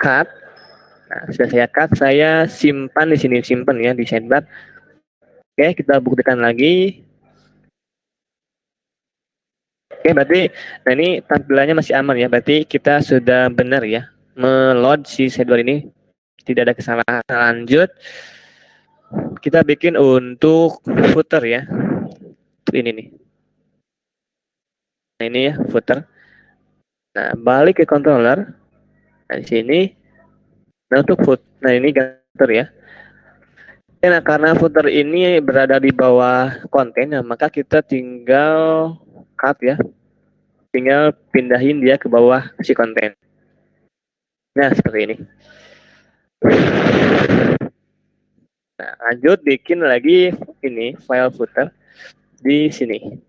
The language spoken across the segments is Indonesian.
cut. Nah, sudah saya cut, saya simpan di sini, simpan ya di sidebar. Oke, kita buktikan lagi. Oke, berarti nah ini tampilannya masih aman ya. Berarti kita sudah benar ya meload si sidebar ini. Tidak ada kesalahan. Lanjut, kita bikin untuk footer ya. Ini nih. Nah, ini ya footer. Nah, balik ke controller. Nah, di sini. Nah, untuk foot. Nah, ini footer ya. Nah, karena footer ini berada di bawah konten, nah, maka kita tinggal cut ya. Tinggal pindahin dia ke bawah si konten. Nah, seperti ini. Nah, lanjut bikin lagi ini file footer di sini.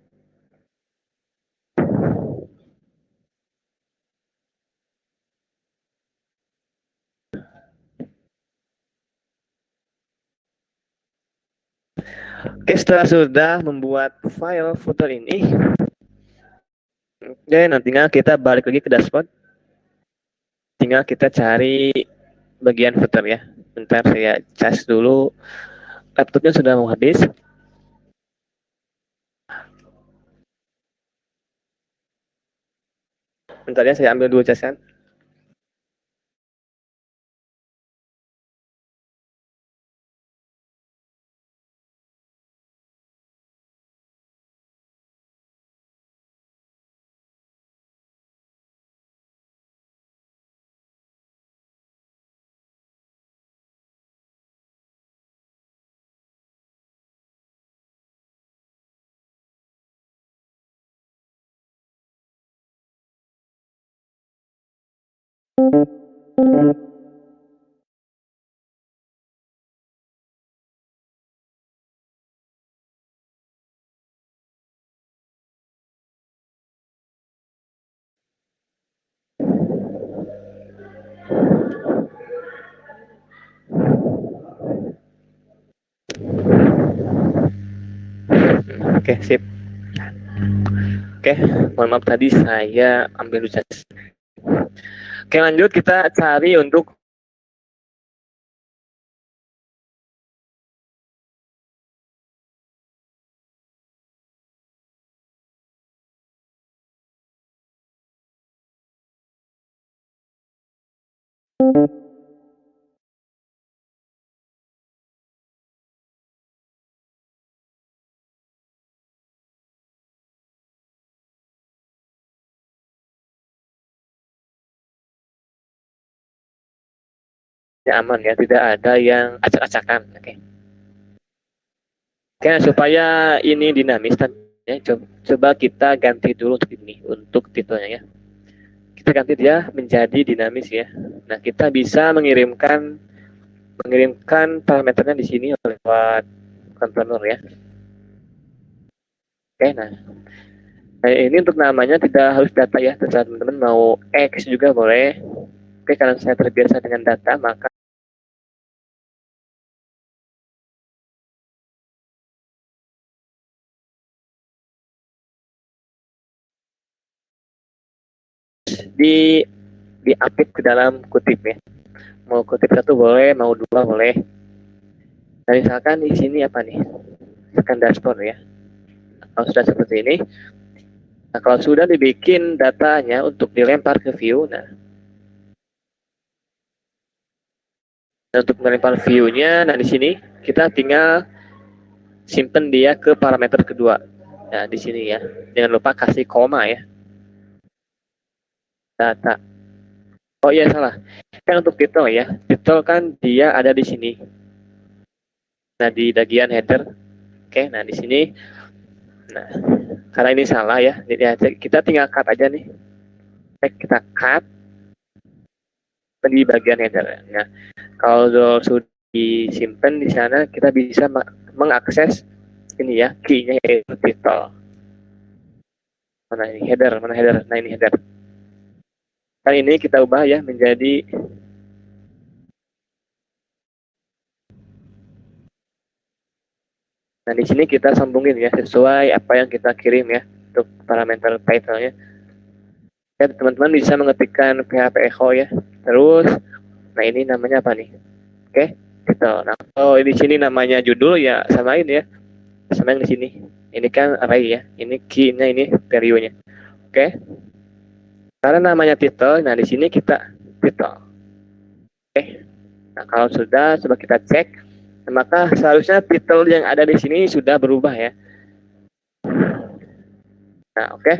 Oke, setelah sudah membuat file footer ini, oke, nantinya kita balik lagi ke dashboard. Tinggal kita cari bagian footer ya. Bentar saya cas dulu. Laptopnya sudah mau habis. Bentar ya, saya ambil dulu casan. Oke, sip. Oke, mohon maaf tadi saya ambil dulu cas. Oke, lanjut kita cari untuk ya aman ya, tidak ada yang acak-acakan. Oke. Oke, supaya ini dinamis ya, coba kita ganti dulu untuk ini, untuk titelnya ya. Kita ganti dia menjadi dinamis ya. Nah, kita bisa mengirimkan parameternya di sini lewat controller ya. Oke, nah ini untuk namanya tidak harus data ya, terserah teman-teman mau X juga boleh. Oke, karena saya terbiasa dengan data, maka di update ke dalam kutip ya. Mau kutip satu boleh, mau dua boleh. Nah, misalkan di sini apa nih? Misalkan dashboard ya. Kalau sudah seperti ini, nah kalau sudah dibikin datanya untuk dilempar ke view, nah untuk melempar view-nya, nah di sini kita tinggal simpen dia ke parameter kedua. Nah di sini ya, jangan lupa kasih koma ya. Data. Oh iya salah. Kan untuk title ya, title kan dia ada di sini. Nah di bagian header. Oke, nah di sini. Nah karena ini salah ya, jadi kita tinggal cut aja nih. Kita cut di bagian header. Nah kalau sudah disimpan di sana, kita bisa mengakses ini ya, key-nya yaitu title. Mana ini header, mana header? Nah ini header. Kali ini kita ubah ya menjadi nah di sini kita sambungin ya sesuai apa yang kita kirim ya untuk parameter title-nya. Ya, teman-teman bisa mengetikkan PHP echo ya. Terus ini namanya apa nih? Oke, gitu. Nah, kalau di sini namanya judul ya samain ya, sama yang di sini. Ini kan array ya, ini key-nya, ini value-nya. Oke, karena namanya title, nah di sini kita title. Oke, nah kalau sudah, coba kita cek. Nah, maka seharusnya title yang ada di sini sudah berubah ya. Nah, oke,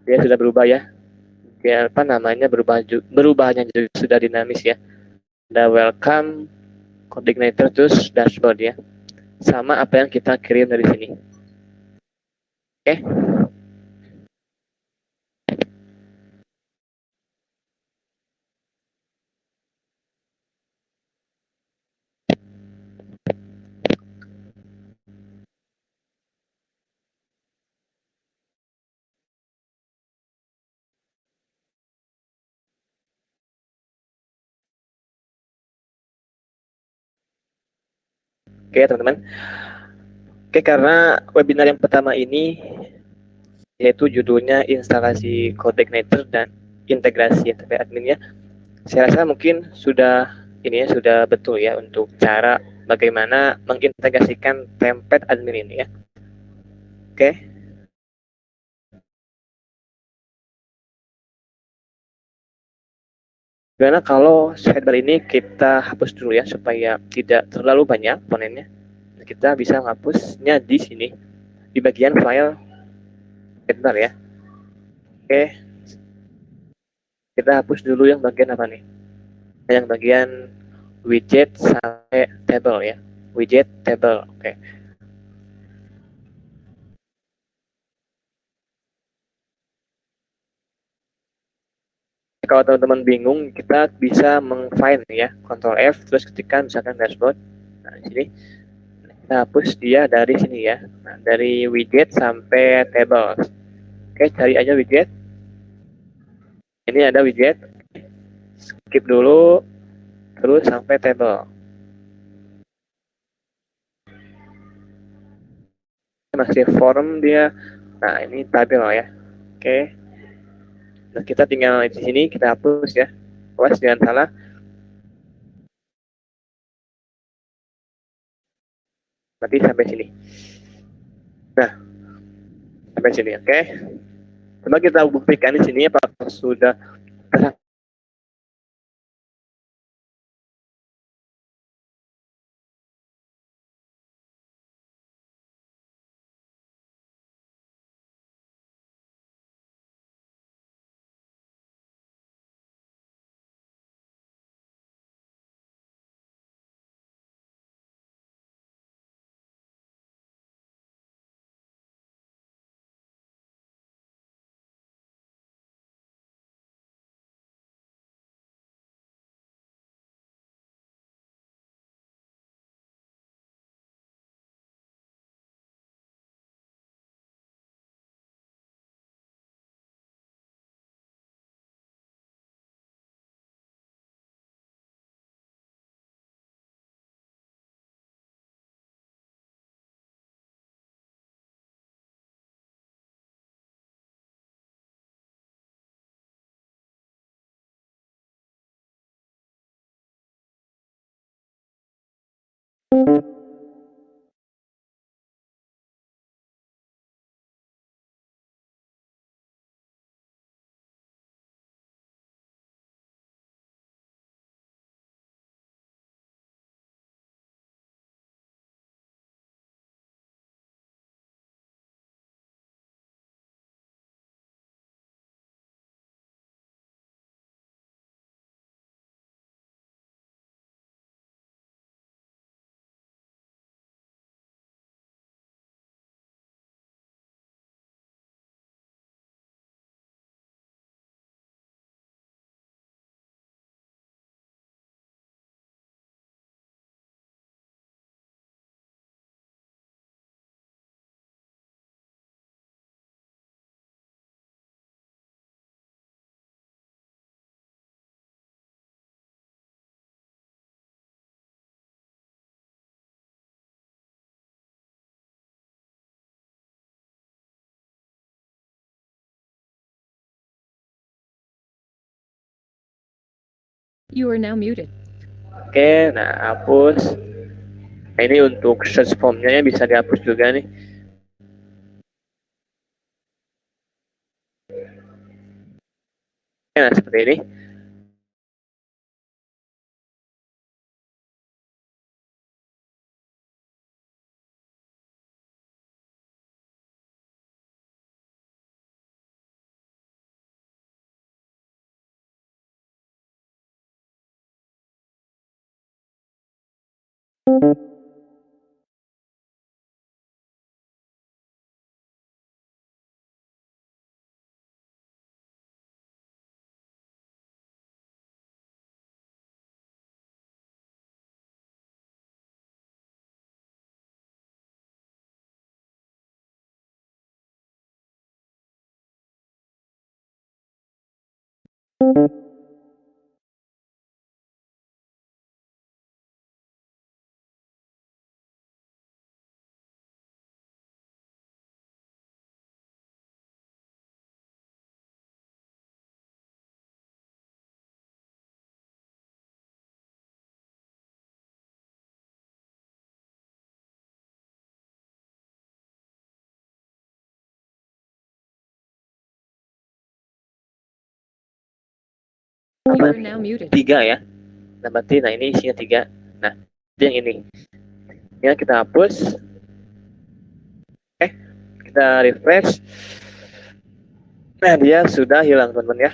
dia sudah berubah ya. Dia apa namanya berubahnya juga sudah dinamis ya. Ada welcome, coordinator, terus dashboard ya. Sama apa yang kita kirim dari sini. Oke. Oke, teman-teman. Oke, karena webinar yang pertama ini yaitu judulnya instalasi coordinator dan integrasi ATP admin ya. Saya rasa mungkin sudah ini ya sudah betul ya untuk cara bagaimana mengintegrasikan template admin ini ya. Oke. Gimana kalau sidebar ini kita hapus dulu ya supaya tidak terlalu banyak komponennya. Kita bisa menghapusnya di sini di bagian file sidebar ya. Oke, kita hapus dulu yang bagian apa nih? Yang bagian widget sampai table ya. Widget table. Oke. Kalau teman-teman bingung, kita bisa meng-find ya, Ctrl F, terus ketikkan misalkan dashboard. Nah, di sini kita hapus dia dari sini ya. Nah, dari widget sampai table. Oke, cari aja widget. Ini ada widget. Skip dulu, terus sampai table. Masih form dia. Nah, ini tabel ya. Oke. Nah, kita tinggal di sini, kita hapus ya. Awas jangan salah. Berarti sampai sini. Nah, sampai sini, oke. Coba kita buktikan di sini apakah sudah. You are now muted. Oke, nah hapus. Nah, ini untuk search formnya bisa dihapus juga nih. Nah, seperti ini. Tiga ya. Nah, berarti nah ini isinya 3. Nah, yang ini. Ya, kita hapus. Kita refresh. Nah, dia sudah hilang, teman-teman ya.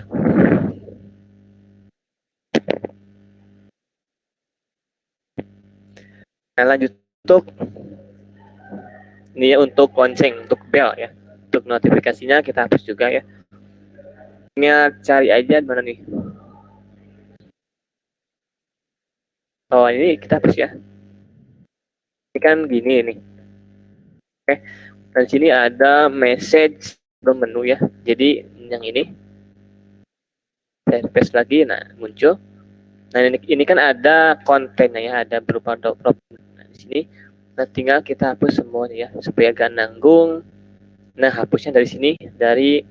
Nah, lanjut untuk ini ya, untuk lonceng, untuk bell ya. Untuk notifikasinya kita hapus juga ya. Ini cari aja mana nih. Oh, ini kita hapus ya. Ini kan gini nih. Oke. Dan sini ada message menu ya. Jadi yang ini saya paste lagi, nah muncul. Nah, ini kan ada kontennya ya, ada berupa drop. Nah, di sini nah tinggal kita hapus semuanya ya supaya gak nanggung. Nah, hapusnya dari sini dari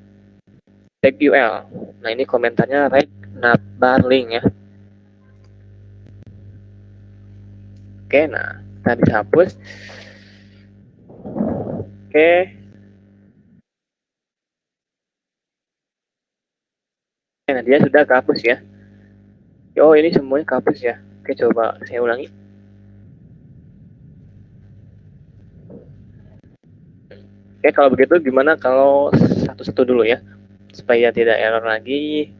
tag UL. Nah, ini komentarnya Rek Nabarling ya. Oke, nah kita bisa hapus. Oke. Nah, dia sudah kehapus ya. Oh, ini semuanya kehapus ya. Oke, coba saya ulangi. Oke, kalau begitu gimana kalau satu-satu dulu ya, supaya tidak error lagi.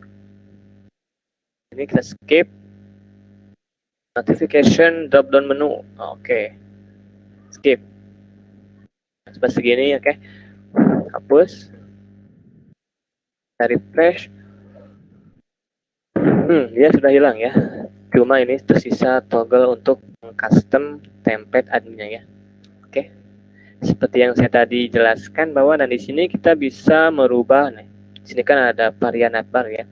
Ini kita skip. Notification drop down menu. Oke. Skip. Seperti segini, oke. Hapus. Kita refresh. Dia sudah hilang ya. Cuma ini tersisa toggle untuk custom template adminnya ya. Oke. Seperti yang saya tadi jelaskan bahwa di sini kita bisa merubah nih. Di sini kan ada varian navbar ya.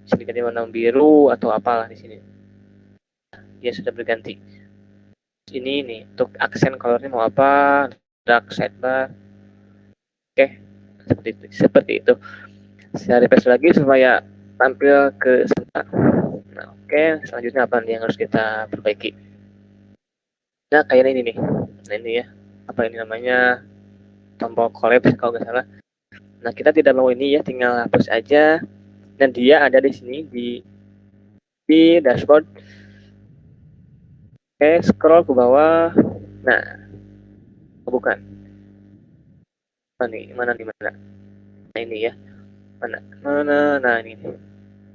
Di sini kan warna biru atau apalah di sini. Dia sudah berganti. Ini nih untuk aksen colornya mau apa? Dark sidebar. Oke. Seperti itu. Saya refresh lagi supaya tampil ke sebentar. Nah, oke, selanjutnya apa nih yang harus kita perbaiki? Nah, kayak ini nih. Nah, ini ya. Apa ini namanya? Tombol collapse kalau nggak salah. Nah, kita tidak mau ini ya, tinggal hapus aja. Dan dia ada di sini di dashboard. Oke, scroll ke bawah. Nah, bukan. Mana nih? Nah, ini ya. Mana? Nah, ini.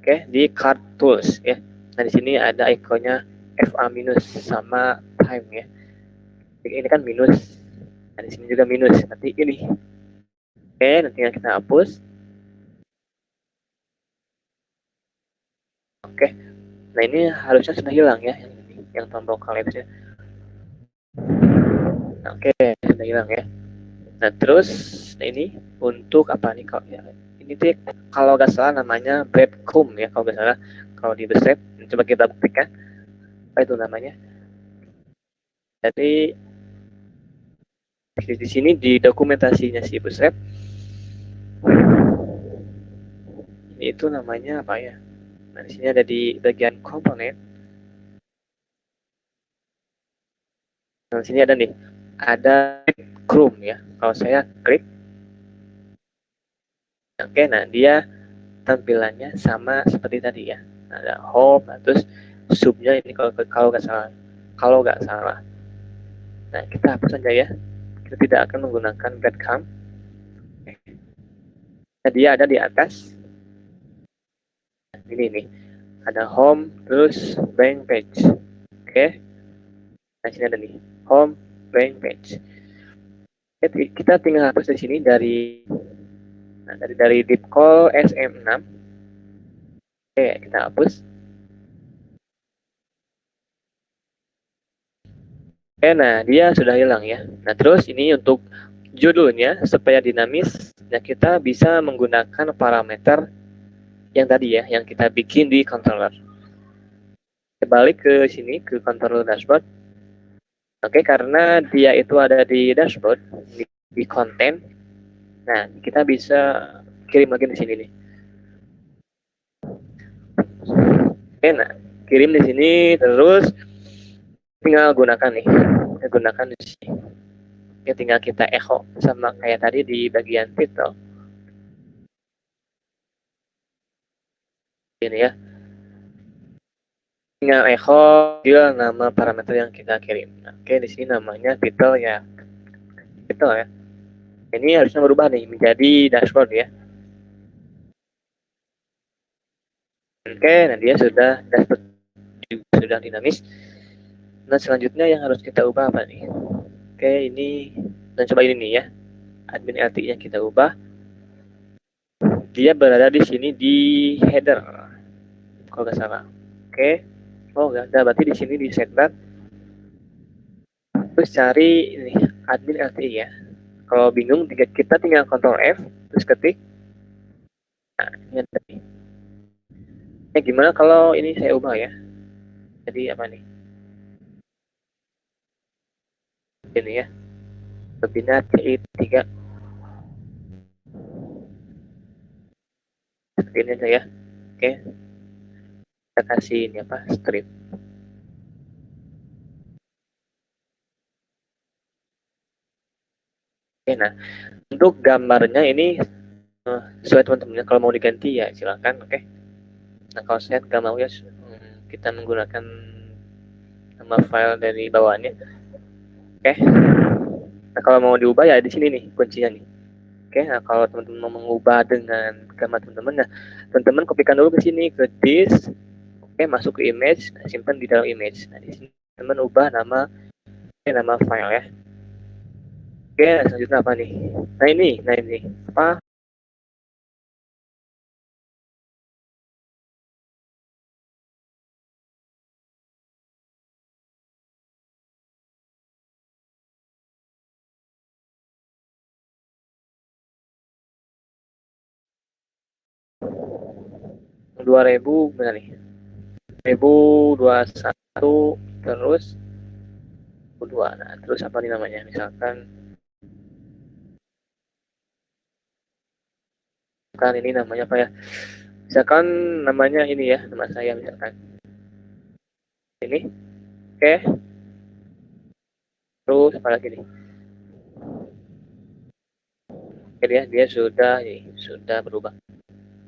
Oke, di card tools ya. Nah, di sini ada ikonnya FA minus sama time ya. Ini kan minus. Nah, di sini juga minus. Nanti ini. Oke, nanti yang kita hapus. Oke. Nah, ini harusnya sudah hilang ya, yang tombol collapse-nya. Oke, sudah hilang ya. Nah, terus nah ini untuk apa nih kalau ya, ini tuh kalau nggak salah namanya breadcrumb ya kalau nggak salah. Kalau di Bootstrap, coba kita buktikan apa itu namanya. Jadi di sini di dokumentasinya si Bootstrap itu namanya apa ya? Nah, di sini ada di bagian komponen. Nah, sini ada nih, ada Chrome ya. Kalau saya klik, oke, nah dia tampilannya sama seperti tadi ya. Ada home, nah, terus subnya ini kalau nggak salah, kalau nggak salah. Nah, kita hapus saja ya. Kita tidak akan menggunakan breadcrumb. Nah, dia ada di atas. Ini nih, ada home, terus bank page. Oke, nah sini ada nih, home, bank page. Oke, kita tinggal hapus di sini dari deep call SM6. Oke, kita hapus. Oke, nah dia sudah hilang ya. Nah, terus ini untuk judulnya supaya dinamis, nah kita bisa menggunakan parameter yang tadi ya, yang kita bikin di controller. Kita balik ke sini, ke controller dashboard. Oke, karena dia itu ada di dashboard, di konten. Nah, kita bisa kirim lagi di sini nih. Oke, nah kirim di sini terus tinggal gunakan nih. Kita gunakan di sini. Ya, tinggal kita echo sama kayak tadi di bagian title. Ini ya. Tinggal echo dia nama parameter yang kita kirim. Nah, oke, di sini namanya title ya. Title ya. Ini harusnya berubah nih menjadi dashboard ya. Oke, nah dia sudah dashboard sudah dinamis. Nah, selanjutnya yang harus kita ubah apa nih? Oke, ini dan coba ini nih ya. Admin LT-nya kita ubah. Dia berada di sini di header. Kalau nggak salah. Oke. Oh, nggak ada. Berarti di sini di sidebar. Terus cari ini admin LTI ya. Kalau bingung, kita tinggal Ctrl F, terus ketik. Nah, ini ada nih. Gimana kalau ini saya ubah ya? Jadi apa nih? Ini ya. Berbina TI3. Seperti ini aja ya. Oke. Kita kasih ini apa? Strip. Oke, nah untuk gambarnya ini sesuai teman-teman, kalau mau diganti ya silakan. Oke. Nah kalau saya nggak mau ya, kita menggunakan nama file dari bawaannya. Oke. Nah kalau mau diubah ya di sini nih kuncinya nih. Oke, nah kalau teman-teman mau mengubah dengan gambar teman-teman, nah teman-teman kopikan dulu ke sini ke disk. Oke, masuk ke image, nah, simpan di dalam image. Nah di sini teman ubah nama file ya. Oke, nah, selanjutnya apa nih? Nah ini apa? 2000 benar nih? 2021 terus 2. Nah, terus apa nih namanya? Misalkan ini namanya apa ya? Misalkan namanya ini ya, nama saya misalkan. Ini. Oke, terus apa lagi nih? Oke, dia sudah berubah.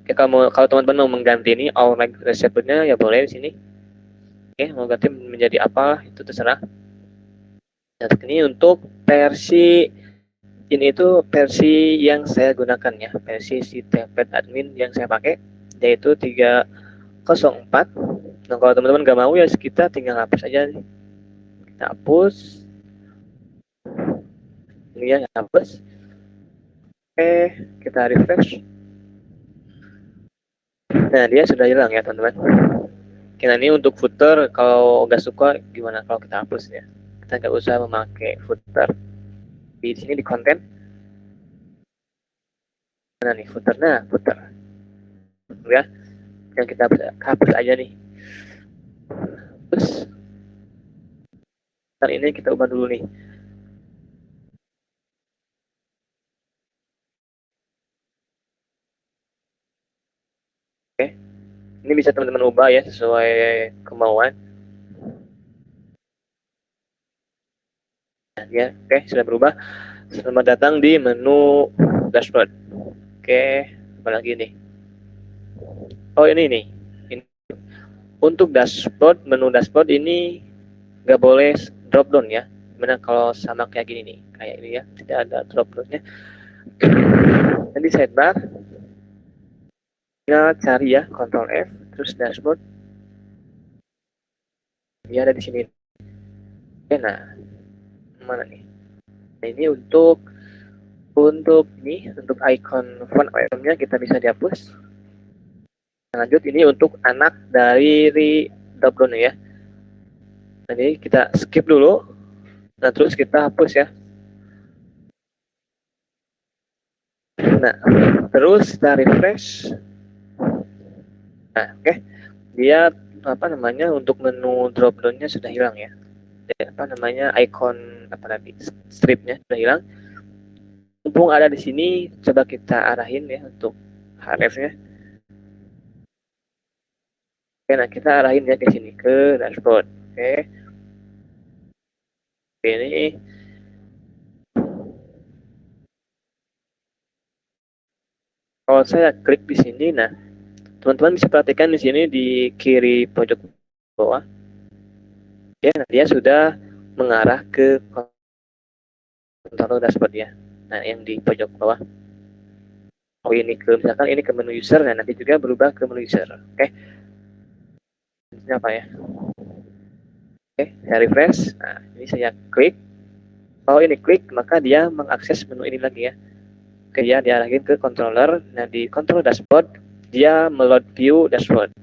Oke, kalau teman-teman mau mengganti ini all like resepnya ya boleh di sini. Oke, mau ganti menjadi apa itu terserah. Nah, ini untuk versi ini itu versi yang saya gunakan ya, versi si template admin yang saya pakai yaitu 304. Nah, kalau teman-teman nggak mau ya kita tinggal hapus aja nih. Kita hapus. Ini ya hapus. Oke, kita refresh. Nah, dia sudah hilang ya, teman-teman. Oke, nah ini untuk footer, kalau nggak suka gimana kalau kita hapus ya. Kita nggak usah memakai footer. Di sini di konten. Mana nih footer? Nah, footer. Ya, yang kita hapus aja nih. Terus, ini kita ubah dulu nih. Oke, ini bisa teman-teman ubah ya sesuai kemauan. dia sudah berubah. Selamat datang di menu dashboard. Apalagi nih? Oh ini nih. Ini. Untuk dashboard, menu dashboard ini nggak boleh drop down ya. Gimana kalau sama kayak gini nih? Kayak ini ya, tidak ada drop downnya. Nanti sidebar, tinggal cari ya, Ctrl F, terus dashboard. Dia ada di sini. Nah, mana nih? Nah, ini untuk icon font itemnya kita bisa dihapus. Lanjut, ini untuk anak dari drop down ya. Nanti kita skip dulu. Nah, terus kita hapus ya. Nah, terus kita refresh. Nah, dia apa namanya, untuk menu drop downnya sudah hilang ya. Apa namanya, icon apa tadi, stripnya sudah hilang. Mumpung ada di sini, coba kita arahin ya untuk href-nya. Nah kita arahin ya ke sini, ke dashboard. Ini kalau saya klik di sini, nah teman-teman bisa perhatikan di sini di kiri pojok bawah, nah, dia sudah mengarah ke kontrol dashboard ya. Nah yang di pojok bawah. Oh ini misalkan ini ke menu user, nah nanti juga berubah ke menu user. Ini apa ya? Saya refresh. Nah ini saya klik. Kalau ini klik, maka dia mengakses menu ini lagi ya. Dia diarahin ke controller. Nah di control dashboard dia meload view dashboard.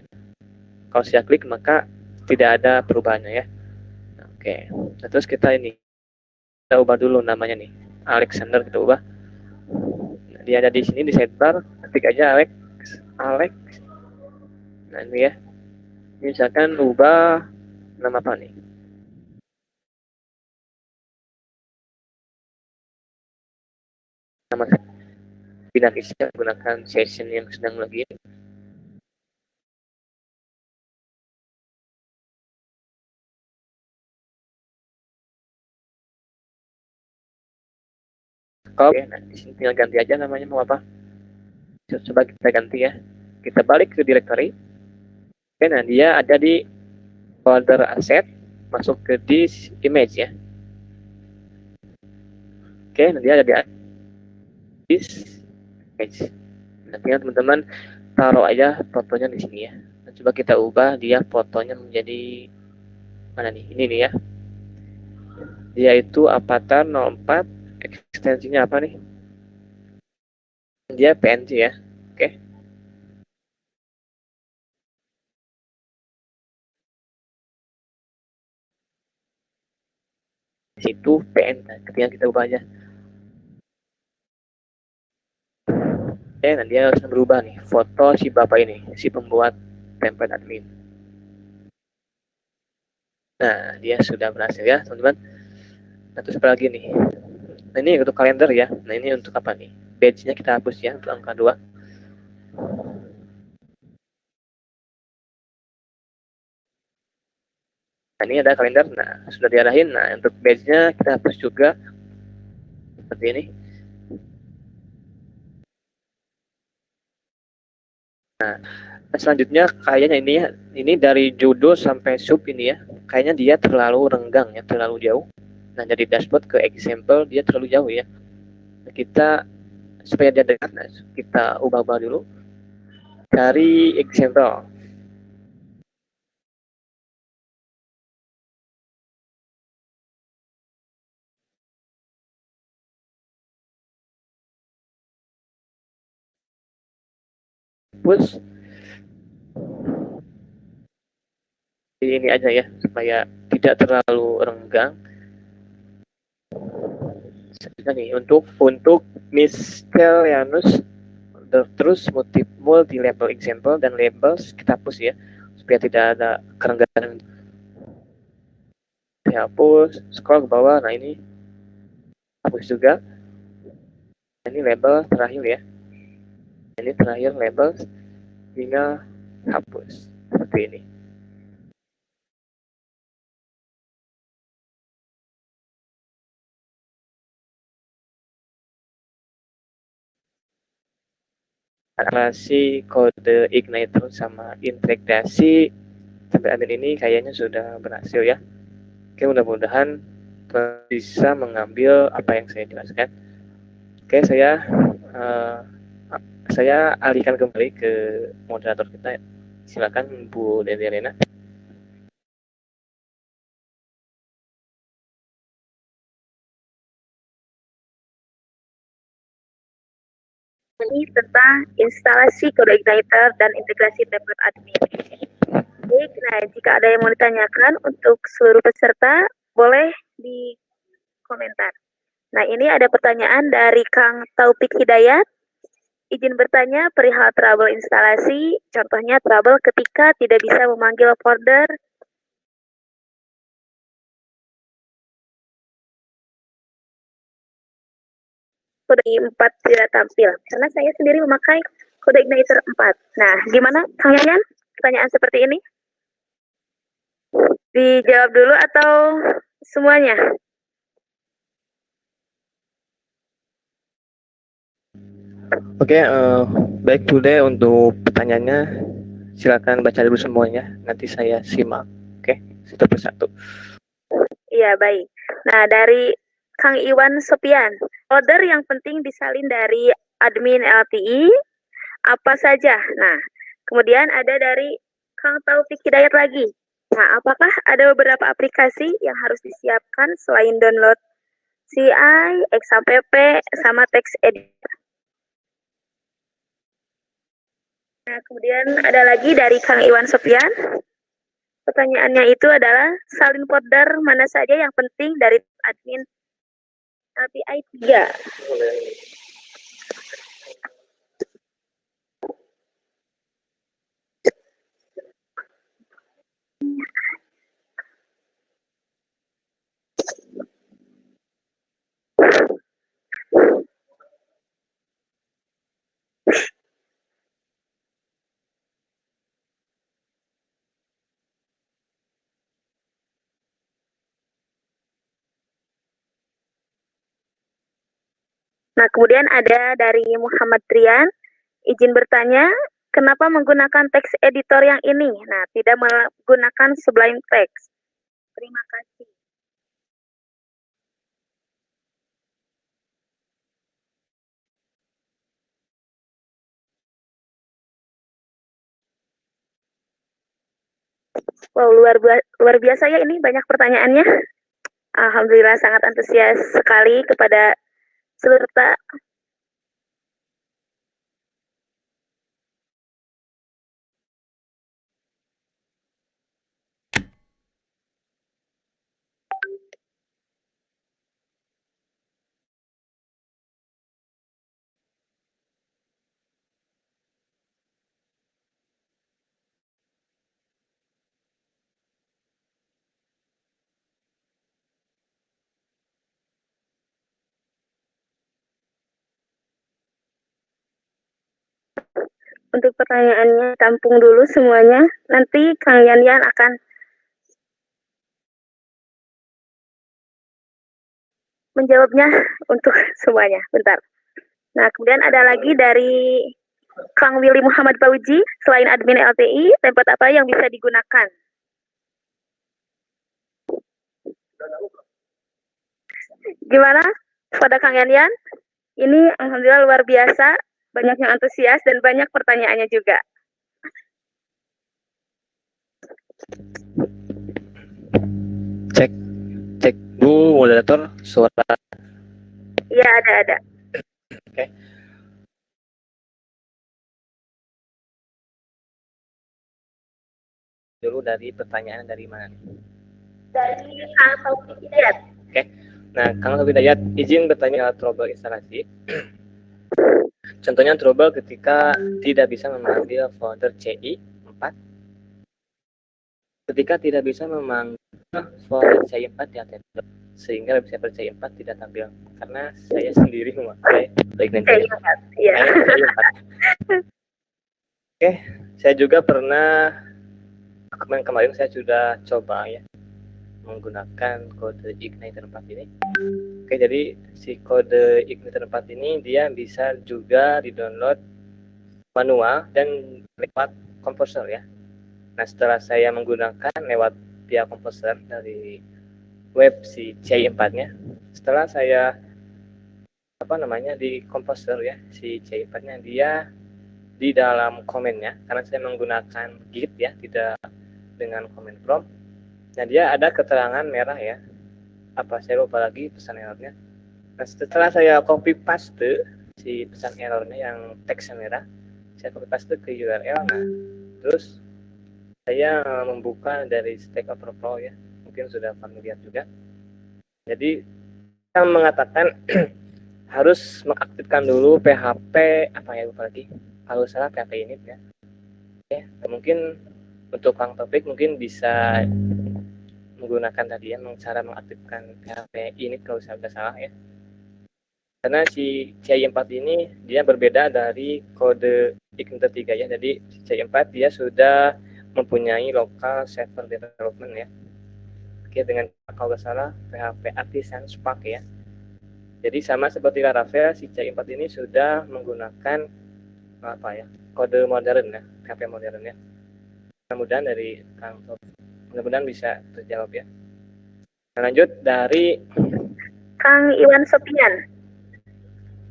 Kalau saya klik maka tidak ada perubahannya ya. Nah, terus kita ubah dulu namanya nih, Alexander, kita ubah. Nah, dia ada di sini di sidebar, ketik aja Alex. Nah ini ya, misalkan ubah nama apa nih? Nama pindah isi gunakan session yang sedang lagi. Nah di sini tinggal ganti aja namanya mau apa. Coba kita ganti ya. Kita balik ke directory. Nah dia ada di folder asset, masuk ke disk image ya. Nah dia ada di disk image. Nah tinggal teman-teman taruh aja fotonya di sini ya. Nah, coba kita ubah dia fotonya menjadi mana nih? Ini nih ya. Dia itu Avatar 04, ekstensinya apa nih? Dia PNG ya. Situ PN, ketika kita ubah aja. Nah dia harus berubah nih, foto si bapak ini, si pembuat template admin. Nah dia sudah berhasil ya teman-teman. Nah terus apa lagi nih? Nah ini untuk kalender ya. Nah ini untuk apa nih? Badge-nya kita hapus ya untuk angka 2. Nah ini ada kalender. Nah sudah diarahin. Nah untuk badge-nya kita hapus juga seperti ini. Nah selanjutnya kayaknya ini dari judul sampai sub ini ya. Kayaknya dia terlalu renggang ya, terlalu jauh. Nah dari dashboard ke example dia terlalu jauh ya. Nah, kita supaya dia dekat, nah, kita ubah-ubah dulu. Cari example. Push ini aja ya supaya tidak terlalu renggang. Selanjutnya nih untuk miscellaneous, terus multi label example dan labels kita hapus ya supaya tidak ada kerenggangan. Kita hapus, scroll ke bawah. Nah ini hapus juga. Ini label terakhir ya. Ini terakhir label, tinggal hapus seperti ini. instalasi kode igniter sama integrasi sampai admin ini kayaknya sudah berhasil ya. Oke, mudah-mudahan bisa mengambil apa yang saya jelaskan. Oke, saya alihkan kembali ke moderator kita. Silakan Bu Deli Rena. Ini tentang instalasi kode igniter dan integrasi template admin. Baik, nah jika ada yang mau ditanyakan untuk seluruh peserta, boleh di komentar. Nah, ini ada pertanyaan dari Kang Taufik Hidayat. Izin bertanya perihal trouble instalasi, contohnya trouble ketika tidak bisa memanggil folder kode 4 tidak tampil, karena saya sendiri memakai kode igniter 4. Nah, gimana Kang Yayan? Pertanyaan seperti ini? Dijawab dulu atau semuanya? Oke, baik Bu De, untuk pertanyaannya silakan baca dulu semuanya, nanti saya simak. Oke, satu persatu. Iya, baik. Nah, dari Kang Iwan Sopian, folder yang penting disalin dari admin LTI apa saja? Nah, kemudian ada dari Kang Taufik Hidayat lagi. Nah, apakah ada beberapa aplikasi yang harus disiapkan selain download CI, XAPP, sama text editor? Nah, kemudian ada lagi dari Kang Iwan Sopian. Pertanyaannya itu adalah salin folder mana saja yang penting dari admin LTI 3. Nah, kemudian ada dari Muhammad Trian, izin bertanya, kenapa menggunakan text editor yang ini? Nah, tidak menggunakan Sublime Text. Terima kasih. Wow, luar biasa ya, ini banyak pertanyaannya. Alhamdulillah sangat antusias sekali kepada seluruh peserta. Untuk pertanyaannya, tampung dulu semuanya. Nanti Kang Yan akan menjawabnya untuk semuanya. Bentar. Nah, kemudian ada lagi dari Kang Willy Muhammad Fauji, selain admin LTI, template apa yang bisa digunakan? Gimana pada Kang Yan? Ini alhamdulillah luar biasa, banyak yang antusias dan banyak pertanyaannya juga. Cek Bu moderator, suara. Iya, ada. Oke. Dulu dari pertanyaan dari mana? Dari Kang Taufik Hidayat. Oke. Nah, Kang Taufik Hidayat, izin bertanya trouble instalasi. Contohnya trouble ketika tidak bisa mengambil folder CI 4. Ketika tidak bisa memanggil folder CI 4 di attendor, sehingga website CI 4 tidak tampil karena saya sendiri memakai CI 4. Iya. Oke, saya juga pernah kemarin saya sudah coba ya menggunakan kode igniter 4 ini. Oke, jadi si kode igniter 4 ini dia bisa juga di-download manual dan lewat komposer ya. Nah, setelah saya menggunakan lewat via komposer dari web si C4-nya, setelah saya di komposer ya, si C4-nya dia di dalam komennya, karena saya menggunakan Git ya, tidak dengan comment prompt. Nah, dia ada keterangan merah ya. Saya lupa lagi pesan errornya. Nah, setelah saya copy paste si pesan errornya yang teksnya merah, saya copy paste ke URL. Nah, terus saya membuka dari Stack Overflow ya, mungkin sudah familiar juga. Jadi kita mengatakan harus mengaktifkan dulu PHP lupa lagi. Kalau salah PHP init ya. Oke, mungkin untuk Kang Topik mungkin bisa menggunakan tadi ya cara mengaktifkan PHP init kalau saya sudah salah ya. Karena si CI4 ini dia berbeda dari kode Igniter 3 ya. Jadi CI4 dia sudah mempunyai local server development ya. Oke, dengan kalau nggak salah PHP Artisan Spark ya. Jadi sama seperti Laravel, si CI4 ini sudah menggunakan kode modern ya, PHP modern ya. Mudah-mudahan dari Kang Top, mudah-mudahan bisa terjawab ya. Nah, lanjut dari Kang Iwan Sopian.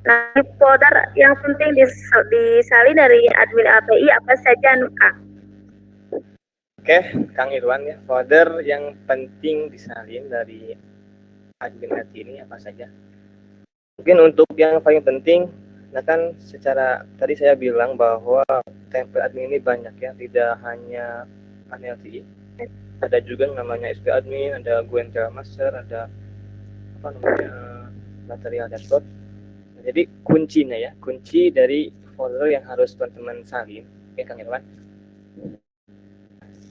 Nah, di folder yang penting disalin dari admin API apa saja, Kang? Oke, Kang Irwan ya, folder yang penting disalin dari admin API ini apa saja? Mungkin untuk yang paling penting, nah kan secara tadi saya bilang bahwa template admin ini banyak ya, tidak hanya ANLTI, ada juga yang namanya SP admin, ada Gwen Master, ada material dashboard. Nah, jadi kuncinya ya, kunci dari folder yang harus teman-teman salin, oke Kang Irwan.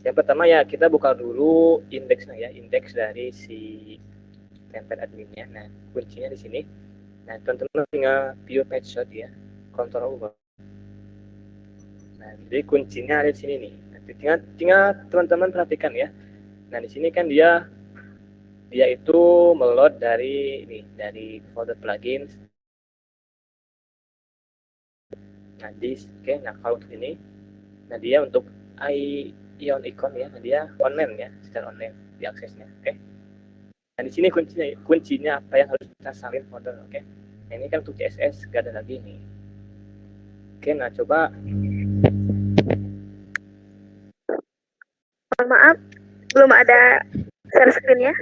Yang pertama ya kita buka dulu indeksnya ya, indeks dari si template adminnya. Nah kuncinya di sini. Nah teman-teman tinggal view page shot ya, Ctrl U. Nah jadi kuncinya ada di sini nih. Nah, tinggal teman-teman perhatikan ya. Nah di sini kan dia itu meload dari folder plugins. Nah nah kalau untuk ini, nah dia untuk Ion icon ya, nah dia online ya, secara online diaksesnya, oke. Nah di sini kuncinya apa yang harus kita salin folder, oke. Nah ini kan untuk CSS gak ada lagi nih. Oke, nah coba. Maaf, belum ada share screen-nya.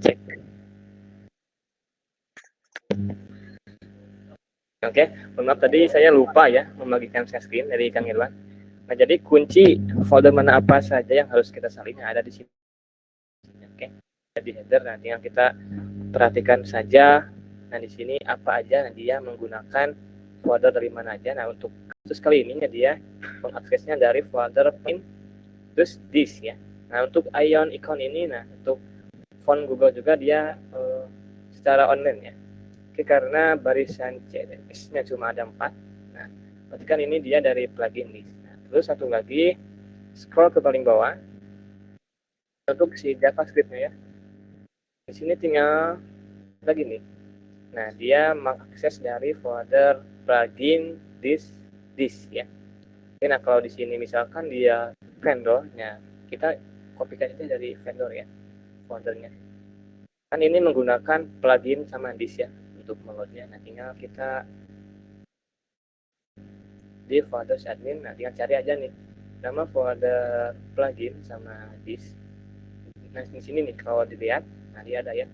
Cek. Oke, maaf tadi saya lupa ya membagikan share screen dari Kang Irwan. Nah, jadi kunci folder mana apa saja yang harus kita salin ada di sini. Oke. Di header nanti yang kita perhatikan saja. Nah, di sini apa aja dia menggunakan folder dari mana aja. Nah, untuk kasus kali ini dia mengaksesnya dari folder pin terus this ya. Nah, untuk Ion icon ini untuk font Google juga dia secara online ya. Oke, karena barisan CSS-nya cuma ada 4. Nah, berarti kan ini dia dari plugin list. Nah, terus satu lagi scroll ke paling bawah untuk si JavaScript-nya ya. Di sini tinggal lagi nih. Nah, dia mengakses dari folder plugin this ya. Oke, nah kalau di sini misalkan dia vendornya, kita kopikan itu dari vendor ya, foldernya. Kan ini menggunakan plugin sama this ya untuk meloadnya. Nah, tinggal kita di folder admin, nah tinggal cari aja nih nama folder plugin sama this. Nah di sini nih kalau dilihat, nah dia ada ya,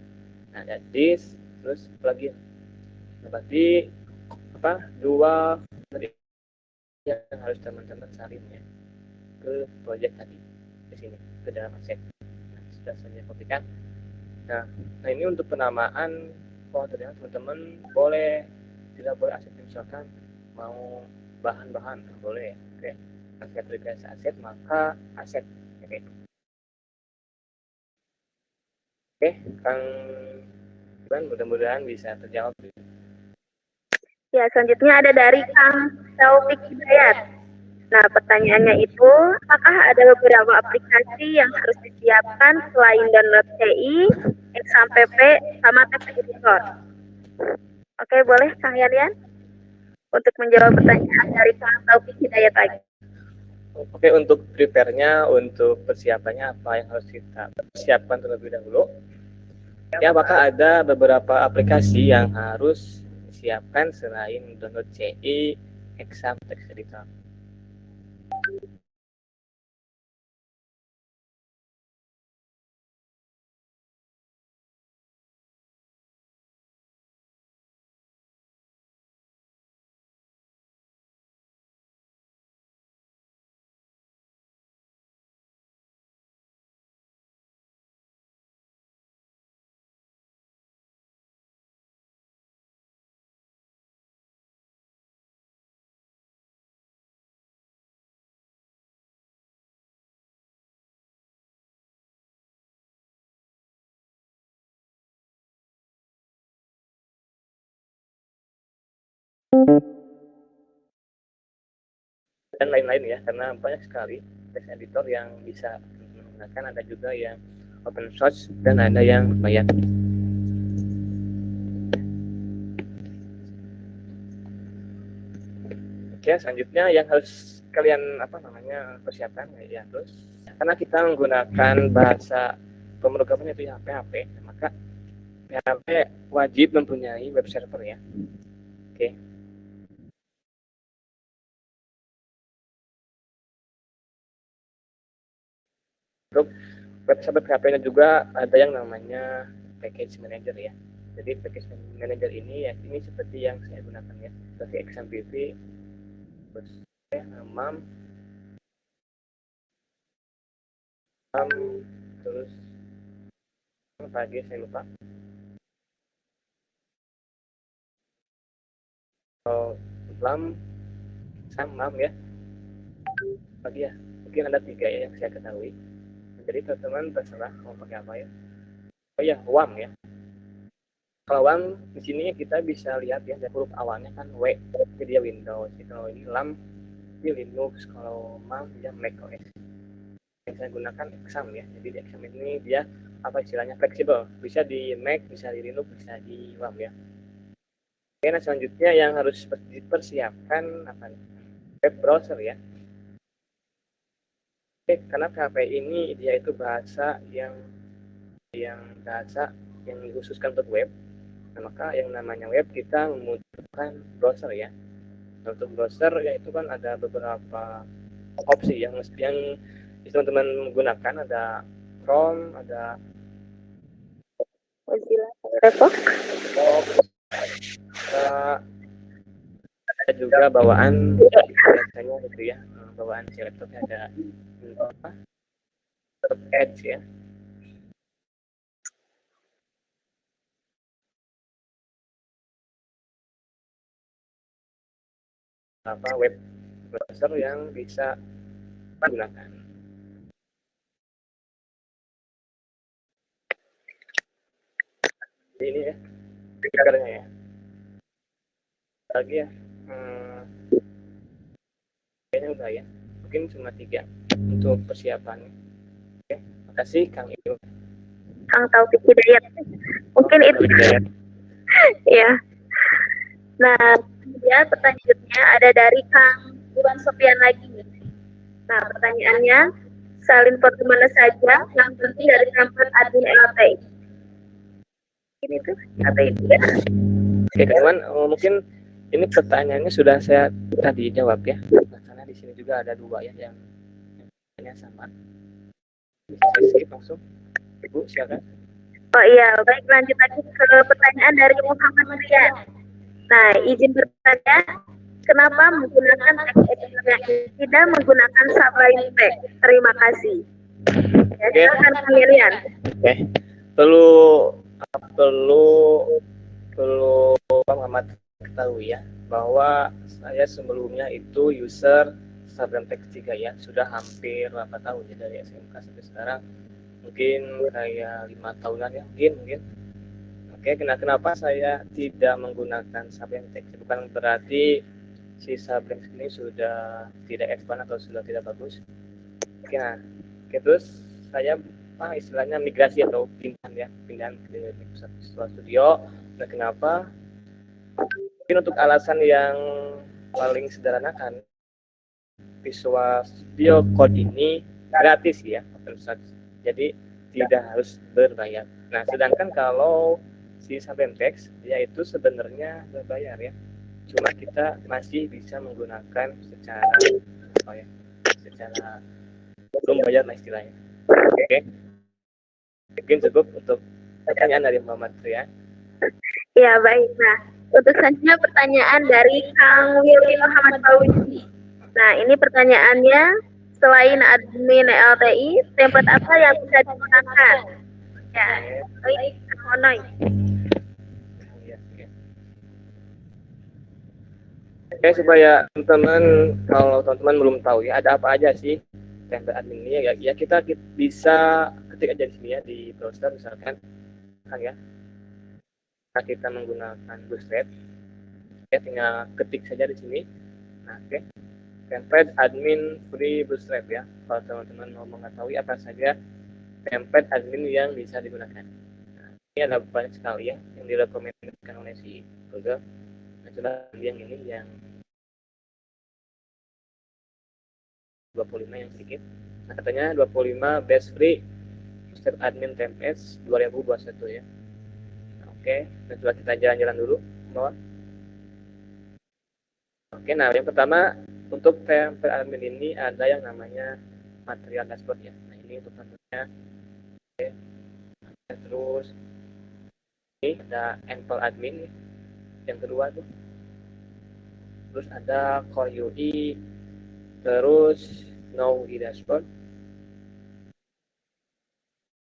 nah ada this terus plugin. Nah, berarti dua yang harus teman-teman salin ya ke project tadi di sini ke dalam aset. Nah, sudah saya kopikan. Nah ini untuk penamaan folder ya, teman-teman tidak boleh aset misalkan mau bahan-bahan boleh ya. Oke, aset request aset maka aset. Oke, Kang Iwan mudah-mudahan bisa terjawab. Ya, selanjutnya ada dari Kang Taufik Hidayat. Nah, pertanyaannya itu, apakah ada beberapa aplikasi yang harus disiapkan selain download CI, exam PP, sama text editor? Oke, boleh Kang Yalian untuk menjawab pertanyaan dari Kang Taufik Hidayat lagi. Oke, untuk prepare-nya, untuk persiapannya apa yang harus kita persiapkan terlebih dahulu? Ya, apakah ada beberapa aplikasi yang harus disiapkan selain download CI, exam, text editor? Dan lain-lain ya, karena banyak sekali text editor yang bisa digunakan, ada juga yang open source dan ada yang bayar. Oke, selanjutnya yang harus kalian persiapkan ya, terus karena kita menggunakan bahasa pemrograman itu ya PHP, maka PHP wajib mempunyai web server ya. Oke. Untuk web server PHP-nya juga ada yang namanya package manager ya. Jadi package manager ini ya ini seperti yang saya gunakan ya, seperti XMPP, terus MAM, terus apa lagi saya lupa. LAM, MAM ya. Lagi ya, mungkin ada 3 ya yang saya ketahui. Jadi teman-teman terserah mau pakai apa ya. Oh ya, WAM ya. Kalau WAM di sini kita bisa lihat ya, huruf awalnya kan W, jadi dia Windows. Kalau ini LAM di Linux, kalau MAM dia Mac OS. Yang saya gunakan exam ya, jadi di exam ini dia apa istilahnya fleksibel, bisa di Mac, bisa di Linux, bisa di WAM ya. Oke, nah selanjutnya yang harus dipersiapkan apa nih? Web browser ya. Oke, karena PHP ini dia itu bahasa yang dikhususkan untuk web. Nah, maka yang namanya web kita membutuhkan browser ya. Nah, untuk browser ya itu kan ada beberapa opsi yang teman-teman menggunakan, ada Chrome, ada Mozilla Firefox. Ada juga bawaan biasanya gitu ya, bawaan si laptopnya ada apa? Edge ya. Web browser yang bisa digunakan. Jadi ini ya, triggernya ya. Lagi ya, kayaknya udah ya. Mungkin cuma 3 untuk persiapan. Oke, makasih Kang Ibu. Kang Taufik Hidayat. Mungkin itu. Ya. Nah, kemudian pertanyaannya ada dari Kang Iwan Sofian lagi. Nah, pertanyaannya, salin foto mana saja yang penting dari tempat admin LT. Ini tuh atau itu ya? Oke, Kang Iwan, mungkin ini pertanyaannya sudah saya tadi jawab ya. Karena di sini juga ada 2 ya yang sama. Bisa saya skip langsung. Ibu, silakan. Oh iya, baik, lanjut lagi ke pertanyaan dari Muhammad Rian. Nah, izin bertanya, kenapa menggunakan teks editornya tidak menggunakan Sublime Text? Terima kasih. Ya, silakan Rian. Oke, perlu Pak Muhammad ketahui ya bahwa saya sebelumnya itu user Sublime Text 3 ya, sudah hampir berapa tahun ya, dari SMK sampai sekarang mungkin kayak 5 tahunan ya, mungkin. Oke, kenapa saya tidak menggunakan Sublime Text? Bukan berarti sisa blank ini sudah tidak expand atau sudah tidak bagus. Oke, nah, terus saya istilahnya migrasi atau pindahan ke Visual Studio. Nah, kenapa? Mungkin untuk alasan yang paling sederhana kan, Visual Studio Code ini gratis ya, jadi tidak harus berbayar. Nah, sedangkan kalau si Sabentex dia itu sebenarnya berbayar ya, cuma kita masih bisa menggunakan secara secara belum bayar lah istilahnya. Oke. Mungkin cukup untuk pertanyaan dari Muhammad ya. Ya, baik. Nah, untuk selanjutnya pertanyaan dari Kang Willy Muhammad Fauzi. Nah, ini pertanyaannya, selain admin LTI, template apa yang bisa digunakan? Ya, baik, Kang Onoy. Oke, supaya teman-teman, kalau teman-teman belum tahu ya, ada apa aja sih template admin ini ya, kita bisa ketik aja di sini ya, di browser misalkan kan ya. Nah, kita menggunakan Bootstrap ya, tinggal ketik saja di sini. Nah, oke. Template admin free Bootstrap ya, kalau teman-teman mau mengetahui apa saja template admin yang bisa digunakan. Nah, ini ada banyak sekali ya yang direkomendasikan oleh si Google. Nah, coba yang ini yang 25 yang sedikit. Nah, katanya 25 best free Bootstrap admin templates 2021 ya. Nah, oke, nah, coba kita jalan-jalan dulu bawah. Oke, nah yang pertama untuk template admin ini ada yang namanya material dashboard ya. Nah, ini untuk contohnya. Oke. Terus ini ada Ample admin yang kedua tuh. Terus ada Core UI, terus Know dashboard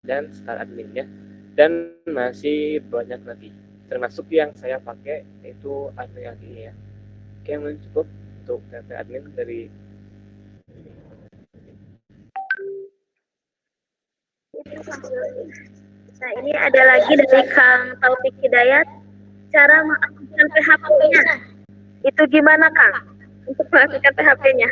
dan Start admin ya. Dan masih banyak lagi. Termasuk yang saya pakai itu admin yang ini ya. Oke, mungkin cukup untuk template admin dari. Nah, ini ada lagi dari Kang Taufik Hidayat, cara mengaktifkan PHP-nya. Itu gimana, Kang? Untuk mengaktifkan PHP-nya?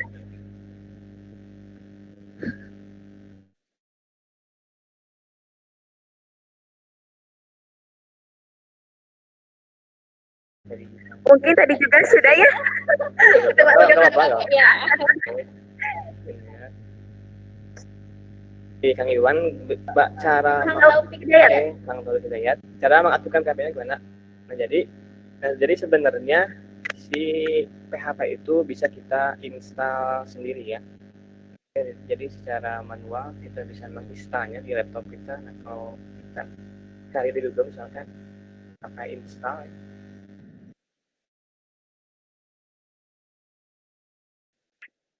Mungkin tadi juga sudah ya. Ya. Kang Iwan, cara Kang Taufik Hidayat. Kang Taufik Hidayat, cara mengaktifkan PHP-nya gimana? Nah, jadi sebenarnya si PHP itu bisa kita install sendiri ya. Jadi secara manual kita bisa menginstalnya di laptop kita. Nah, kalau kita cari di Google misalkan apa install,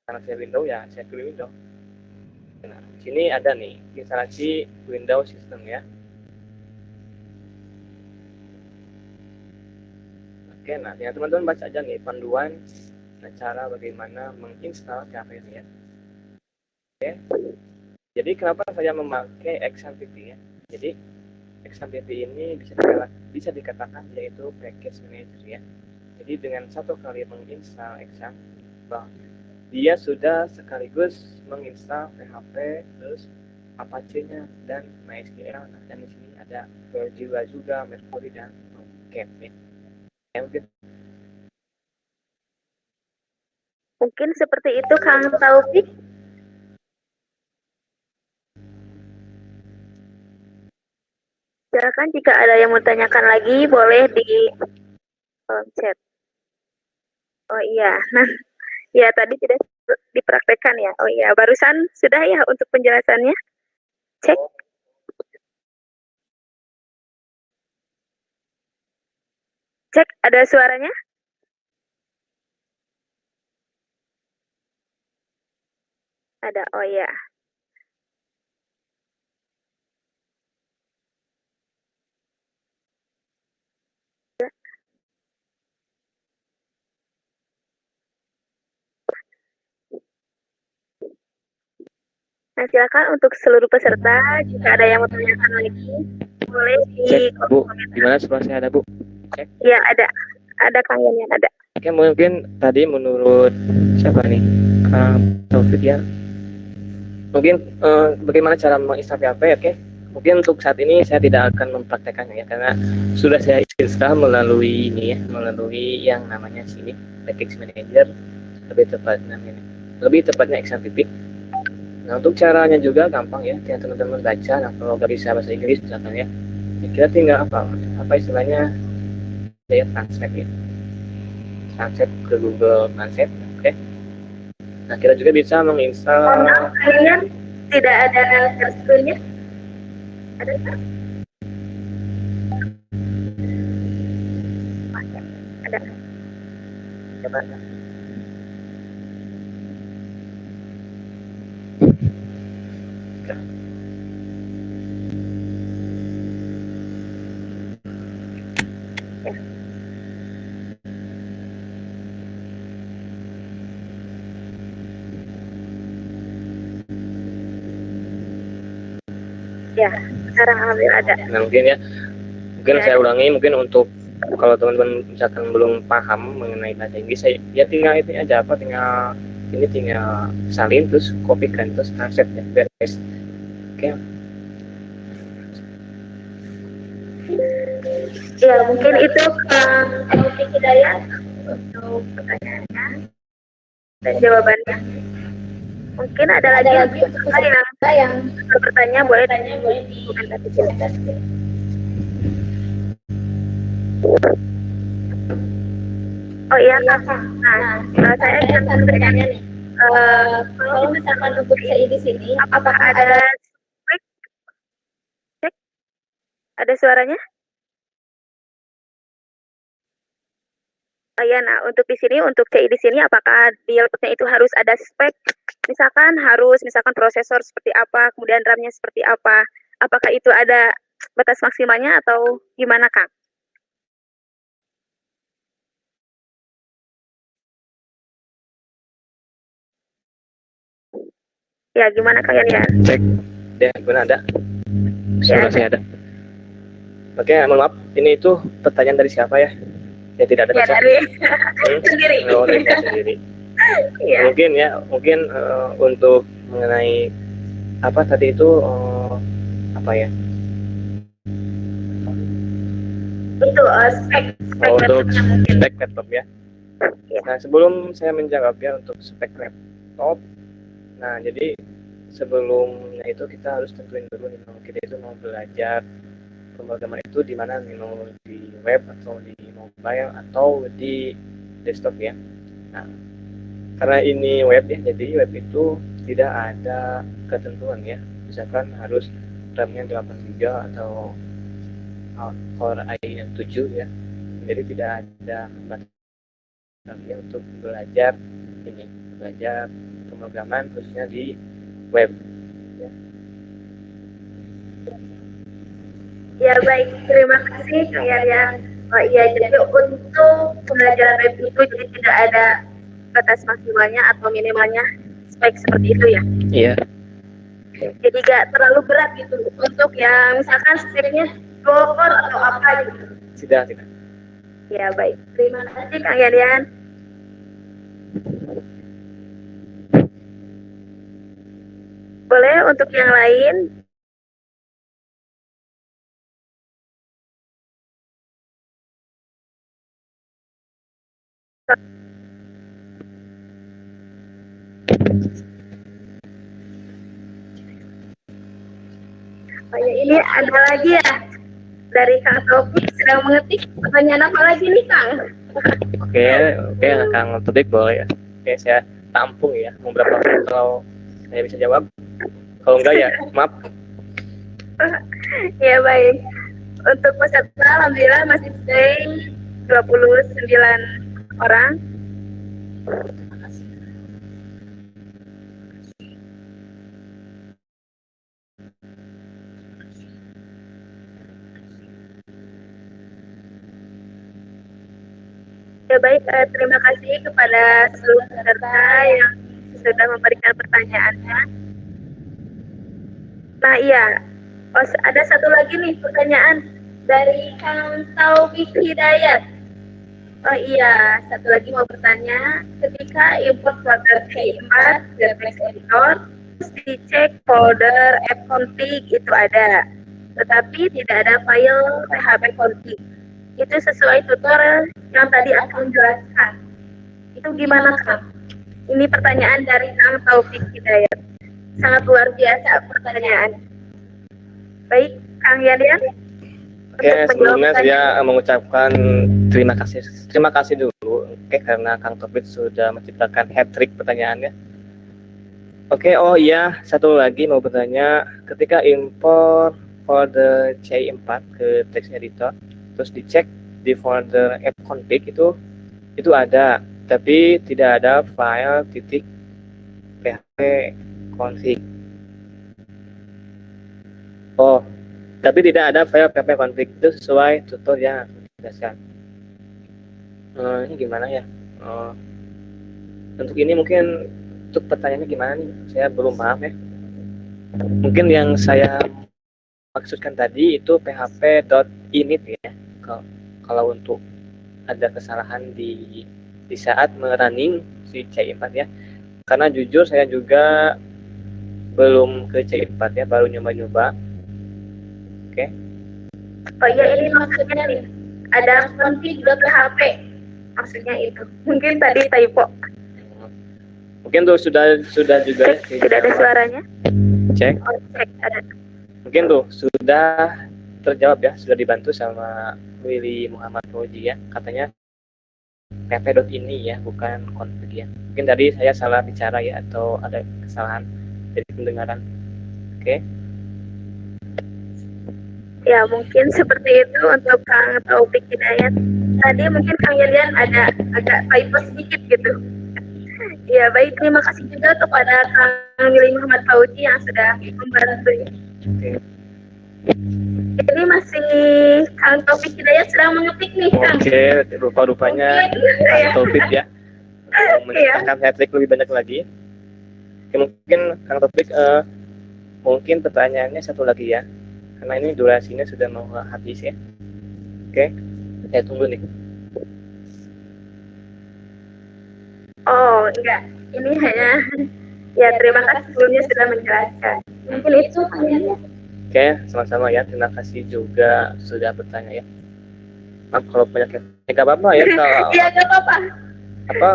karena saya Windows ya saya pilih Windows. Nah, sini ada nih instalasi Windows System ya. Oke, nah ya teman-teman baca aja nih panduan cara bagaimana menginstal PHP ini ya. Oke. Jadi kenapa saya memakai XAMPP ya? Jadi XAMPP ini bisa dikatakan yaitu package manager ya. Jadi dengan satu kali menginstal XAMPP, dia sudah sekaligus menginstal PHP, terus Apache-nya dan MySQL. Nah, dan di sini ada Virtual juga, Mercury dan Tomcat ya. Mungkin seperti itu, Kang Taufik. Silakan jika ada yang mau tanyakan lagi, boleh di kolom chat. Oh iya, nah, ya tadi tidak dipraktekkan ya. Oh iya, barusan sudah ya untuk penjelasannya. Cek. Cek, ada suaranya? Ada, oh iya. Nah, silakan untuk seluruh peserta, jika ada yang mau tanyakan lagi, boleh di Bu, gimana suara saya ada Bu? Ya, ada Kang Yan, ada. Oke, mungkin tadi menurut siapa nih? Taufik ya. Mungkin bagaimana cara menginstal PHP, oke? Mungkin untuk saat ini saya tidak akan mempraktekannya ya, karena sudah saya install melalui ini ya, melalui yang namanya sini, Package Manager, lebih tepatnya XMPP. Nah, untuk caranya juga gampang ya, tinggal teman-teman baca. Nah, kalau nggak bisa bahasa Inggris misalkan ya, kita tinggal apa istilahnya, saya translate ya, translate ke Google Translate, oke? Nah, kita juga bisa menginstal. Kalian tidak ada kartunya? Ada tak? Ada. Coba. Ya, sekarang alhamdulillah ada. Nah, mungkin ya, mungkin ya, saya ulangi, mungkin untuk kalau teman-teman misalkan belum paham mengenai bahasa Inggris, ya tinggal itu aja apa, tinggal salin terus kopikan terus translate ya, beres. Oke. Ya, mungkin itu Taufik Hidayat untuk pertanyaannya dan jawabannya. Mungkin ada lagi yang bertanya, boleh di Oh iya Kak. Nah, saya akan bertanya nih. Kalau misalkan untuk CI di sini, apakah ada cek? Ada suaranya? Oh iya, nah untuk di sini, untuk CI di sini, apakah di laptopnya itu harus ada spek? Misalkan prosesor seperti apa, kemudian RAM-nya seperti apa? Apakah itu ada batas maksimalnya atau gimana Kak? Ya, gimana kalian ya? Cek. Ya, gimana ada? Suara saya ada. Oke, mohon maaf. Ini itu pertanyaan dari siapa ya? Ya tidak ada. Ya, dari sendiri. Oh, dari saya sendiri. Ya. Mungkin untuk mengenai apa tadi itu apa ya? Itu spek untuk spek laptop ya. Nah, sebelum saya menjawab ya untuk spek laptop, nah jadi sebelumnya itu kita harus tentuin dulu nih, kita itu mau belajar pemrograman itu di mana nih, di web atau di mobile atau di desktop ya. Nah, karena ini web ya, jadi web itu tidak ada ketentuan ya, misalkan harus RAM-nya 8 GB atau Core i7 ya, jadi tidak ada batasannya untuk belajar pemrograman khususnya di web ya. Ya baik, terima kasih Kak Yaryan. Oh iya, jadi untuk pembelajaran web itu jadi tidak ada batas maksimalnya atau minimalnya spek seperti itu ya? Iya. Jadi gak terlalu berat gitu untuk yang misalkan speknya dual core atau apa gitu? Tidak. Ya baik, terima kasih Kak Yaryan. Boleh untuk yang lain? Oh ya, ini ada lagi ya dari Kang Taufik sedang mengetik. Pertanyaan apa lagi nih Kang? Oke, Kang Taufik boleh ya. Oke, saya tampung ya. Mau berapa kalau saya bisa jawab? Kalau enggak ya maaf. Ya baik. Untuk peserta alhamdulillah masih stay 29 orang. Ya baik, terima kasih kepada seluruh peserta yang sudah memberikan pertanyaannya. Nah iya, ada satu lagi nih pertanyaan dari Kang Taufik Hidayat. Oh iya, satu lagi mau bertanya, ketika import folder C4 ke text editor, terus dicek folder fconfig itu ada, tetapi tidak ada file php config. Itu sesuai tutorial yang tadi aku jelaskan. Itu gimana Kang? Ini pertanyaan dari Kang Taufik Hidayat. Sangat luar biasa pertanyaan. Baik, Kang Yadian. Oke, sebelumnya saya mengucapkan terima kasih dulu, karena Kang Topik sudah menciptakan hat-trick pertanyaannya. Oke, oh iya, satu lagi mau bertanya, ketika import folder C4 ke text editor, terus dicek di folder fconfig itu ada, tapi tidak ada file titik php config. Oh, tapi tidak ada file php config, itu sesuai tutorial yang aku jelaskan. Ini gimana ya? Untuk ini mungkin untuk pertanyaannya gimana nih? Saya belum paham ya. Mungkin yang saya maksudkan tadi itu php.init ya. Kalau untuk ada kesalahan di saat merunning si C4 ya. Karena jujur saya juga belum ke C4 ya, baru nyoba-nyoba. Oke. Oh iya, ini maksudnya nih, ada config.php. Maksudnya itu. Mungkin tadi typo. Mungkin tuh sudah juga cek, sudah ada suaranya? Cek. Oh, cek ada. Mungkin tuh sudah terjawab ya, sudah dibantu sama Willy Muhammad Fauzi ya. Katanya php.ini ya, bukan config ya. Mungkin tadi saya salah bicara ya, atau ada kesalahan dari pendengaran. Oke. Ya, mungkin seperti itu untuk Kang Taufik Hidayat. Tadi mungkin Kang Yelian ada agak typo sedikit gitu. Ya, baik. Terima kasih juga kepada Kang Willy Muhammad Fauzi yang sudah membantu. Oke. Ini masih Kang Taufik Hidayat sedang mengetik nih, Kang. Oke, rupa-rupanya Kang Taufik ya. Menciptakan hat-trick lebih banyak lagi. Oke, mungkin Kang Taufik mungkin pertanyaannya satu lagi ya. Karena ini durasinya sudah mau habis ya. Oke, saya tunggu nih. Oh, enggak. Ini hanya ya terima kasih sebelumnya sudah menjelaskan. Mungkin itu hanya. Oke, sama-sama ya. Terima kasih juga sudah bertanya ya. Maaf kalau banyak ya. Nggak apa-apa ya kalau. Iya, nggak apa-apa. Apa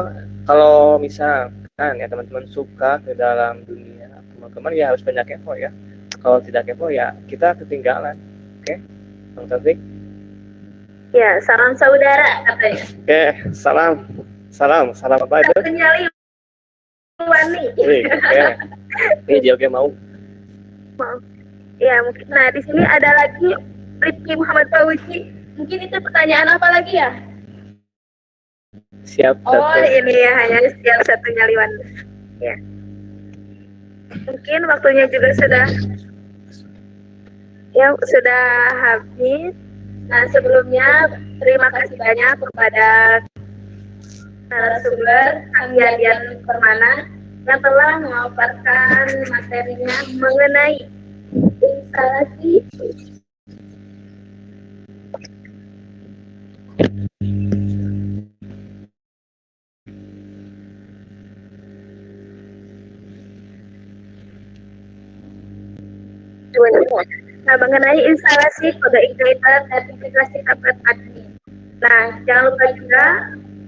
kalau misalkan ya teman-teman suka ke dalam dunia teman-teman ya harus banyak kepo ya. Kalau tidak kepo ya kita ketinggalan. Oke, Bang Taufik. Ya, salam saudara katanya. Oke, salam apa itu? Satu nyali Wani. Oke, ini JOG mau. Ya, mungkin. Nah, di sini ada lagi Rifki Muhammad Fauzi. Mungkin itu pertanyaan apa lagi ya? Siap. Oh, ini ya hanya siap satu nyaliwan. Ya. Mungkin waktunya juga sudah habis. Nah, sebelumnya terima kasih banyak kepada narasumber Kang Yadian Permana yang telah memaparkan materinya mengenai instalasi mengenai instalasi kode igniter dan integrasi tablet admin. Nah, jangan lupa juga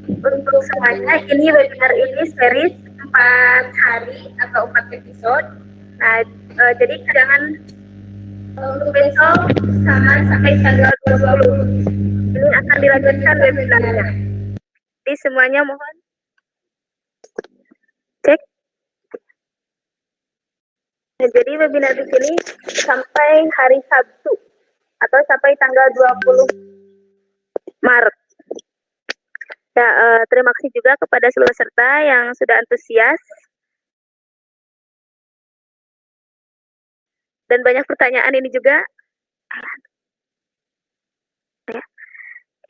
untuk semuanya, ini webinar ini series 4 hari atau 4 episode. Nah, jadi jangan untuk besok sampai tanggal 20 ini akan dilanjutkan webinarnya. Jadi semuanya mohon cek. Nah, jadi webinar di sini sampai hari Sabtu atau sampai tanggal 20 Maret. Ya, terima kasih juga kepada seluruh peserta yang sudah antusias dan banyak pertanyaan ini juga.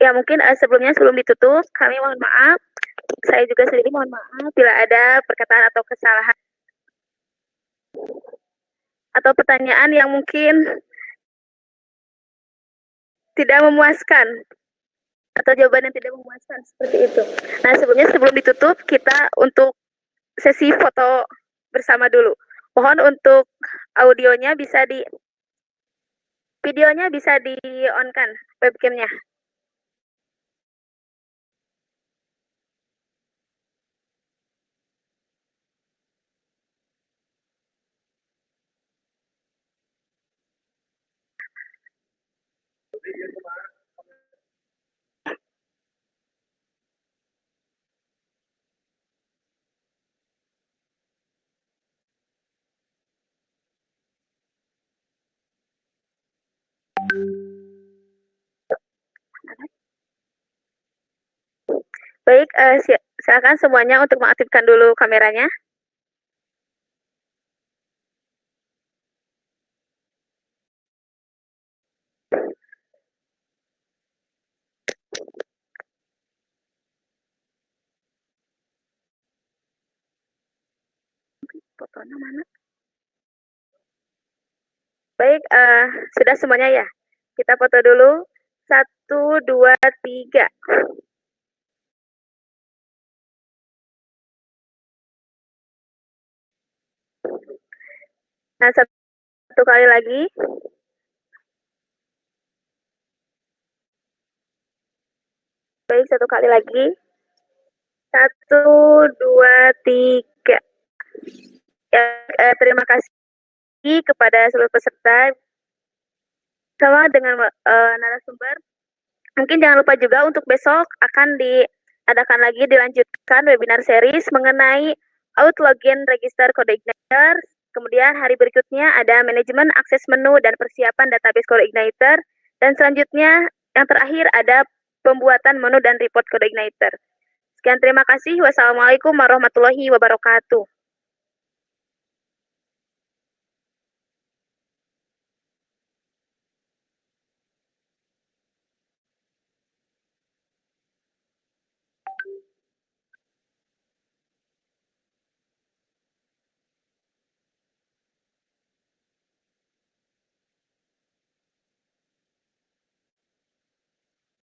Ya, mungkin sebelum ditutup, kami mohon maaf. Saya juga sendiri mohon maaf bila ada perkataan atau kesalahan atau pertanyaan yang mungkin tidak memuaskan. atau jawaban yang tidak memuaskan seperti itu. Nah, sebelum ditutup, kita untuk sesi foto bersama dulu. Mohon untuk videonya bisa di on kan webcamnya. Baik, silakan semuanya untuk mengaktifkan dulu kameranya. Fotonya mana? Baik, sudah semuanya ya. Kita foto dulu. 1, 2, 3. Nah, satu kali lagi. Baik, satu kali lagi. 1, 2, 3. Ya, terima kasih kepada seluruh peserta sama dengan narasumber. Mungkin jangan lupa juga untuk besok akan diadakan lagi, dilanjutkan webinar series mengenai Outlogin Register Code Igniter. Kemudian hari berikutnya ada manajemen akses menu dan persiapan database Code Igniter. Dan selanjutnya yang terakhir ada pembuatan menu dan report Code Igniter. Sekian, terima kasih. Wassalamualaikum warahmatullahi wabarakatuh.